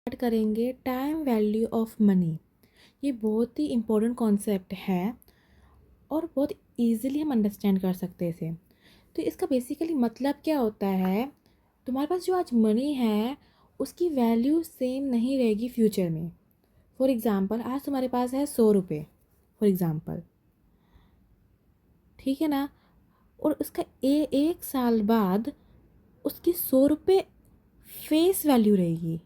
Start करेंगे time value of money. ये बहुत ही इम्पोर्टेंट कॉन्सेप्ट है और बहुत इजीली हम अंडरस्टैंड कर सकते हैं इसे। तो इसका बेसिकली मतलब क्या होता है, तुम्हारे पास जो आज मनी है उसकी वैल्यू सेम नहीं रहेगी फ्यूचर में। फॉर एग्ज़ाम्पल आज तुम्हारे पास है 100 रुपये, फॉर एग्ज़ाम्पल, ठीक है ना। और उसका एक साल बाद उसकी 100 रुपये फेस वैल्यू रहेगी,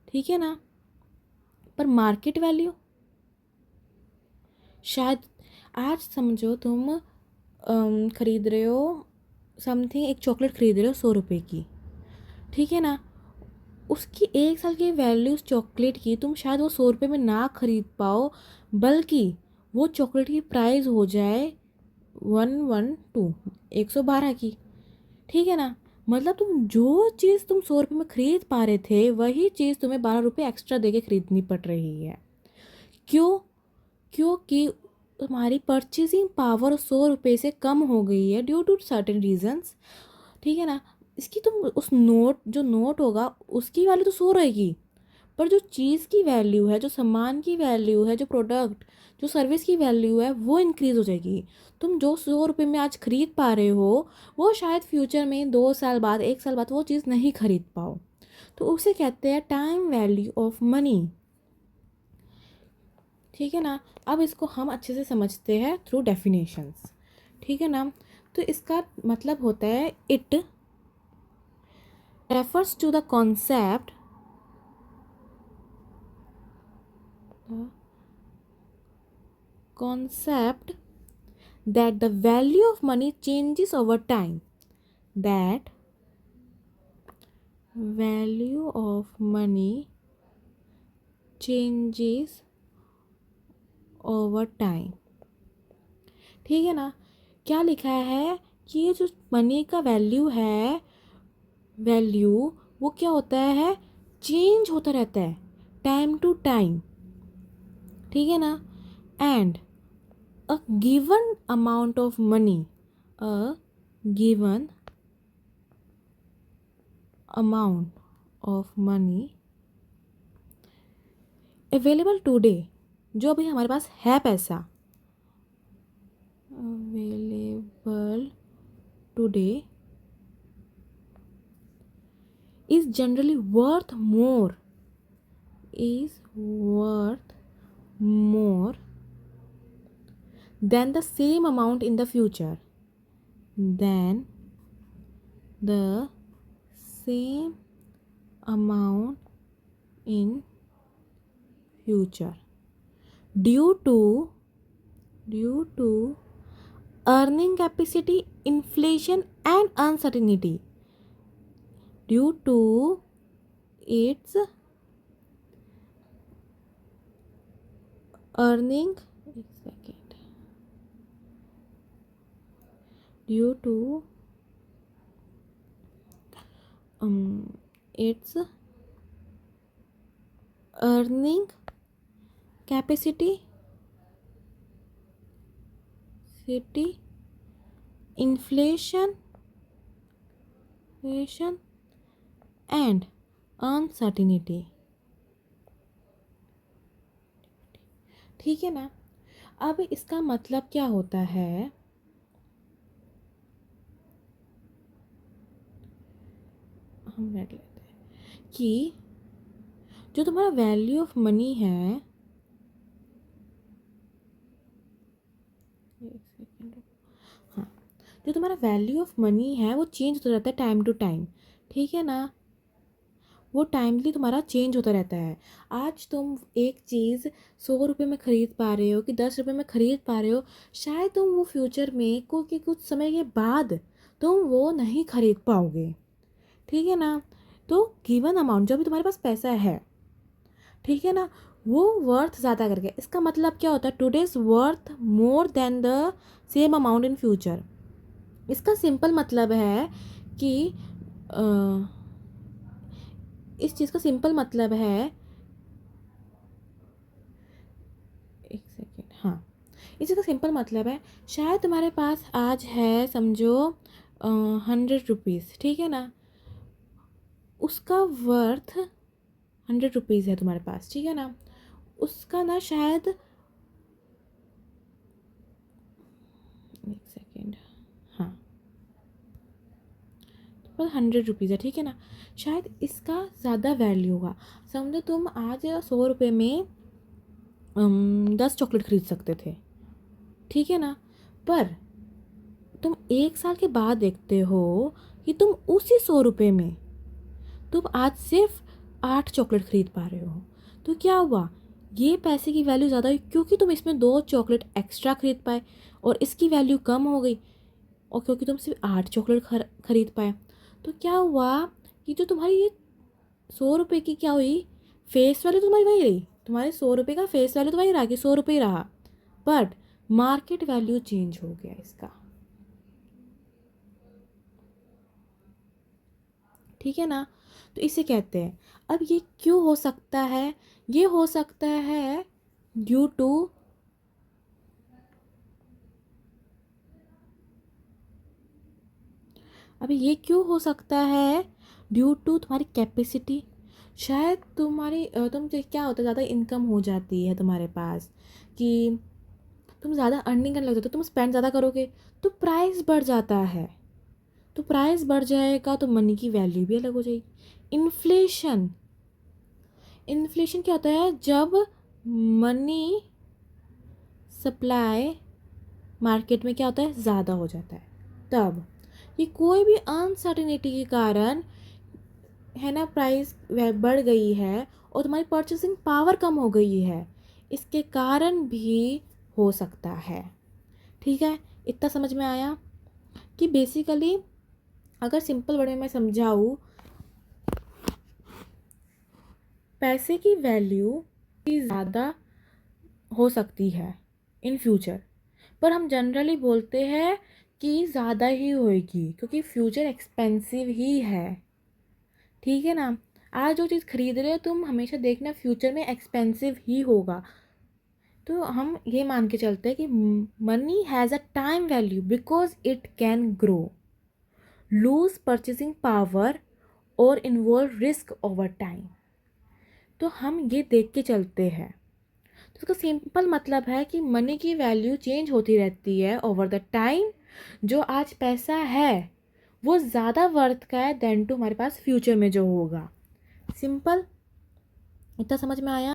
ठीक है ना। पर मार्केट वैल्यू शायद आज समझो तुम ख़रीद रहे हो समथिंग, एक चॉकलेट ख़रीद रहे हो 100 रुपये की, ठीक है ना। उसकी एक साल की वैल्यू उस चॉकलेट की तुम शायद वो 100 रुपये में ना ख़रीद पाओ, बल्कि वो चॉकलेट की प्राइस हो जाए 112, 112 की, ठीक है ना। मतलब तुम जो चीज़ तुम 100 रुपये में ख़रीद पा रहे थे वही चीज़ तुम्हें 12 रुपये एक्स्ट्रा दे के ख़रीदनी पड़ रही है। क्यों? क्योंकि तुम्हारी परचेजिंग पावर 100 रुपये से कम हो गई है ड्यू टू सर्टेन रीजंस, ठीक है ना। इसकी तुम उस नोट, जो नोट होगा उसकी वैल्यू तो 100 रहेगी, पर जो चीज़ की वैल्यू है, जो सामान की वैल्यू है, जो प्रोडक्ट, जो सर्विस की वैल्यू है वो इंक्रीज़ हो जाएगी। तुम जो 100 रुपये में आज खरीद पा रहे हो वो शायद फ्यूचर में 2 साल बाद, 1 साल बाद वो चीज़ नहीं खरीद पाओ। तो उसे कहते हैं टाइम वैल्यू ऑफ मनी, ठीक है ना। अब इसको हम अच्छे से समझते हैं थ्रू डेफिनेशंस, ठीक है ना। तो इसका मतलब होता है it refers to the concept concept that the value of money changes over time, that value of money changes over time, ठीक है ना। क्या लिखा है कि ये जो मनी का वैल्यू है, वैल्यू वो क्या होता है, चेंज होता रहता है टाइम टू टाइम, ठीक है ना। And a given amount of money, a given amount of money available today, जो अभी हमारे पास है पैसा available today is generally worth more, is worth more than the same amount in the future, than the same amount in future, due to earning capacity, inflation and uncertainty, due to its earning, एक second, due to its earning capacity, inflation and uncertainty, ठीक है ना। अब इसका मतलब क्या होता है, हम रख लेते हैं कि जो तुम्हारा वैल्यू ऑफ मनी है, एक सेकेंड, हाँ, जो तुम्हारा वैल्यू ऑफ मनी है वो चेंज होता रहता है टाइम टू टाइम, ठीक है ना। वो टाइमली तुम्हारा चेंज होता रहता है। आज तुम एक चीज़ 100 रुपये में ख़रीद पा रहे हो कि 10 रुपये में ख़रीद पा रहे हो, शायद तुम वो फ्यूचर में कुछ समय के बाद तुम वो नहीं खरीद पाओगे, ठीक है ना। तो गिवन अमाउंट, जो भी तुम्हारे पास पैसा है, ठीक है ना, वो वर्थ ज़्यादा करके, इसका मतलब क्या होता है, today's worth more than the same amount in future. इसका सिंपल मतलब है कि इस चीज़ का सिंपल मतलब है, एक सेकेंड, हाँ, इस चीज़ का सिंपल मतलब है, शायद तुम्हारे पास आज है समझो 100 रुपीज़, ठीक है ना। उसका वर्थ 100 रुपीज़ है तुम्हारे पास, ठीक है ना, उसका ना शायद, एक सेकेंड, हाँ, तो 100 रुपीज़ है, ठीक है ना, शायद इसका ज़्यादा वैल्यू होगा। समझो तुम आज 100 रुपये में 10 चॉकलेट खरीद सकते थे, ठीक है ना, पर तुम 1 साल के बाद देखते हो कि तुम उसी 100 रुपये में तुम आज सिर्फ 8 चॉकलेट खरीद पा रहे हो। तो क्या हुआ, ये पैसे की वैल्यू ज़्यादा हुई क्योंकि तुम इसमें 2 चॉकलेट एक्स्ट्रा खरीद पाए, और इसकी वैल्यू कम हो गई और क्योंकि तुम सिर्फ 8 चॉकलेट खरीद पाए। तो क्या हुआ कि जो तुम्हारी ये 100 रुपये की क्या हुई, फेस वैल्यू तुम्हारी वही रही, तुम्हारे 100 रुपये का फेस वैल्यू तो वही रहा कि 100 रुपये ही रहा, बट मार्केट वैल्यू चेंज हो गया इसका, ठीक है ना। तो इसे कहते हैं, अब ये क्यों हो सकता है, ये हो सकता है ड्यू टू, अभी ये क्यों हो सकता है, ड्यू टू तुम्हारी कैपेसिटी। शायद तुम्हारी तुम क्या होता है, ज़्यादा इनकम हो जाती है तुम्हारे पास, कि तुम ज़्यादा अर्निंग करने लग जाते हो, तुम स्पेंड ज़्यादा करोगे तो प्राइस बढ़ जाता है, तो प्राइस बढ़ जाएगा तो मनी की वैल्यू भी अलग हो जाएगी। इन्फ्लेशन, इन्फ्लेशन क्या होता है, जब मनी सप्लाई मार्केट में क्या होता है, ज़्यादा हो जाता है, तब ये कोई भी अनसर्टिनिटी के कारण है ना, प्राइस बढ़ गई है और तुम्हारी परचेसिंग पावर कम हो गई है, इसके कारण भी हो सकता है, ठीक है। इतना समझ में आया कि बेसिकली अगर सिंपल वर्ड में मैं समझाऊँ, पैसे की वैल्यू ज़्यादा हो सकती है इन फ्यूचर, पर हम जनरली बोलते हैं कि ज़्यादा ही होएगी क्योंकि फ्यूचर एक्सपेंसिव ही है, ठीक है ना। आज जो चीज़ खरीद रहे हो तुम हमेशा देखना फ्यूचर में एक्सपेंसिव ही होगा। तो हम ये मान के चलते हैं कि money has a time value because it can grow, lose purchasing power और इन्वॉल्व रिस्क ओवर टाइम। तो हम ये देख के चलते हैं, तो उसका सिंपल मतलब है कि मनी की वैल्यू चेंज होती रहती है ओवर द टाइम। जो आज पैसा है वो ज़्यादा वर्थ का है देन टू हमारे पास फ्यूचर में जो होगा। सिंपल, इतना समझ में आया।